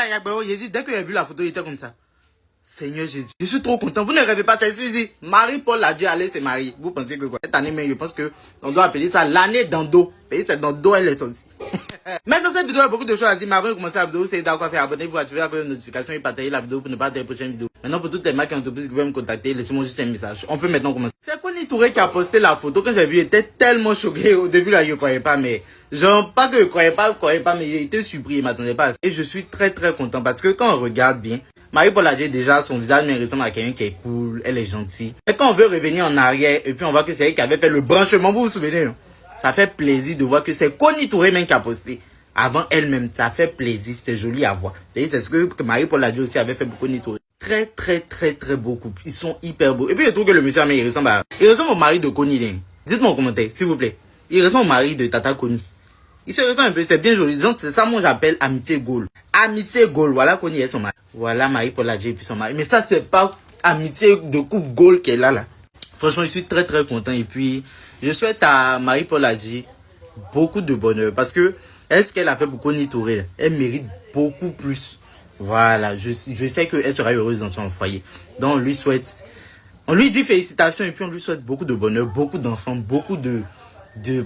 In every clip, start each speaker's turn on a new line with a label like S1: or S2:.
S1: là, j'ai dit, dès que j'ai vu la photo, il était comme ça. Seigneur Jésus, je suis trop content. Vous ne rêvez pas, c'est dit, Marie-Paul a dû aller se marier. Vous pensez que quoi? Cette année, mais je pense que on doit appeler ça l'année d'Ando. C'est d'Ando, elle est sortie. Mais dans cette vidéo, il y a beaucoup de choses à dire. Mais avant de commencer la vidéo, c'est d'accord, faire abonnez-vous, activez la notification et partagez la vidéo pour ne pas rater les prochaines vidéos. Maintenant, pour toutes les marques et entreprises qui veulent me contacter, laissez-moi juste un message. On peut maintenant commencer. C'est Kony Touré qui a posté la photo. Quand j'ai vu, j'étais tellement choqué. Au début, là, je ne croyais pas, mais genre, pas que je ne croyais pas, mais j'ai été surpris, je ne m'attendais pas. Et je suis très, très content parce que quand on regarde bien, Marie-Paul a déjà son visage, mais ressemble à quelqu'un qui est cool, elle est gentille. Et quand on veut revenir en arrière, et puis on voit que c'est elle qui avait fait le branchement, vous vous souvenez, non? Ça fait plaisir de voir que c'est Kony Touré même qui a posté. Avant elle-même, ça fait plaisir, c'est joli à voir. C'est ce que Marie-Paul aussi avait fait pour Kony Touré. Très, très, très, très beau couple. Ils sont hyper beaux. Et puis je trouve que le monsieur, il ressemble au mari de Kony. Dites-moi en commentaire, s'il vous plaît. Il ressemble au mari de Tata Kony. Il se ressemble un peu, c'est bien joli. C'est ça, moi, j'appelle amitié Gaulle. Amitié Gaulle, voilà Kony est son mari. Voilà Marie-Paul et puis son mari. Mais ça, c'est pas amitié de couple Gaulle qu'elle a là. Franchement, je suis très, très content. Et puis, je souhaite à Marie-Paul beaucoup de bonheur. Parce que, est-ce qu'elle a fait pour Kony Touré? Elle mérite beaucoup plus. Voilà, je sais qu'elle sera heureuse dans son foyer. Donc, on lui dit félicitations et puis on lui souhaite beaucoup de bonheur, beaucoup d'enfants, beaucoup de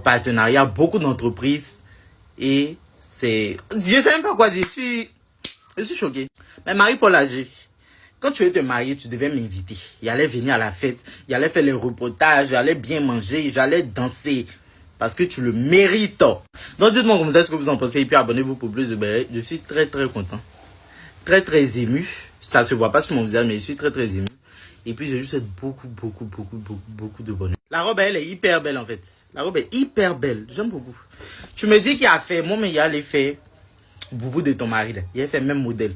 S1: partenariats, beaucoup d'entreprises. Et je sais même pas quoi dire, je suis choqué. Mais Marie-Paul, quand tu veux te marier, tu devais m'inviter. Il allait venir à la fête, il allait faire les reportages, j'allais bien manger, j'allais danser. Parce que tu le mérites. Donc dites-moi en commentaire ce que vous en pensez et puis abonnez-vous pour plus de bérets. Je suis très très content. Très très ému. Ça se voit pas sur mon visage, mais je suis très très ému. Et puis je lui souhaite beaucoup de bonheur. La robe, elle est hyper belle en fait. La robe est hyper belle. J'aime beaucoup. Tu me dis qu'il a fait, moi mais il a fait boubou de ton mari là. Il a fait le même modèle.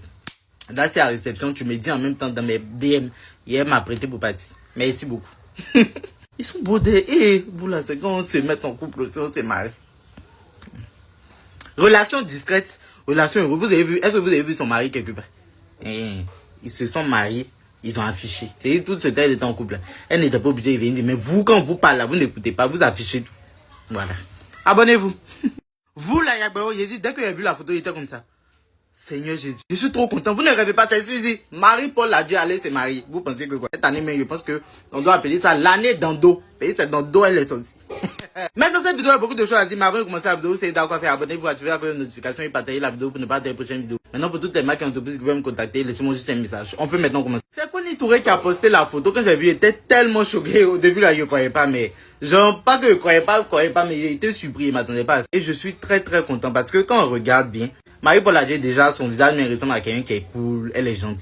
S1: Là c'est à la réception, tu me dis en même temps dans mes DM, il m'a prêté pour partir. Merci beaucoup. Ils sont beaux et vous là, c'est quand on se met en couple aussi, on se marie. Relation discrète, relation heureuse. Vous avez vu, est-ce que vous avez vu son mari quelque part? Ils se sont mariés, ils ont affiché. C'est tout ce temps elle était en couple. Elle n'était pas obligée de venir dire, mais vous, quand vous parlez, vous n'écoutez pas, vous affichez tout. Voilà. Abonnez-vous. Vous là, j'ai dit, dès que j'ai vu la photo, il était comme ça. Seigneur Jésus, je suis trop content. Vous ne rêvez pas, c'est dit, Marie-Paul a dû aller se marier. Vous pensez que quoi? Cette année, mais je pense que on doit appeler ça l'année d'Ando. C'est d'Ando, elle est sortie. Mais dans cette vidéo, il y a beaucoup de choses à dire. Mais avant de commencer la vidéo, c'est d'accord, faire abonnez-vous, activez la notification et partagez la vidéo pour ne pas rater les prochaines vidéos. Maintenant, pour toutes les marques et entreprises qui veulent me contacter, laissez-moi juste un message. On peut maintenant commencer. C'est Kony Touré qui a posté la photo. Quand j'ai vu, j'étais tellement choqué. Au début, là, je ne croyais pas, mais genre, pas que je ne croyais pas, mais j'ai été surpris, je ne m'attendais pas. Et je suis très, très content parce que quand on regarde bien, Marie-Paul a déjà son visage, mais ressemble à quelqu'un qui est cool, elle est gentille.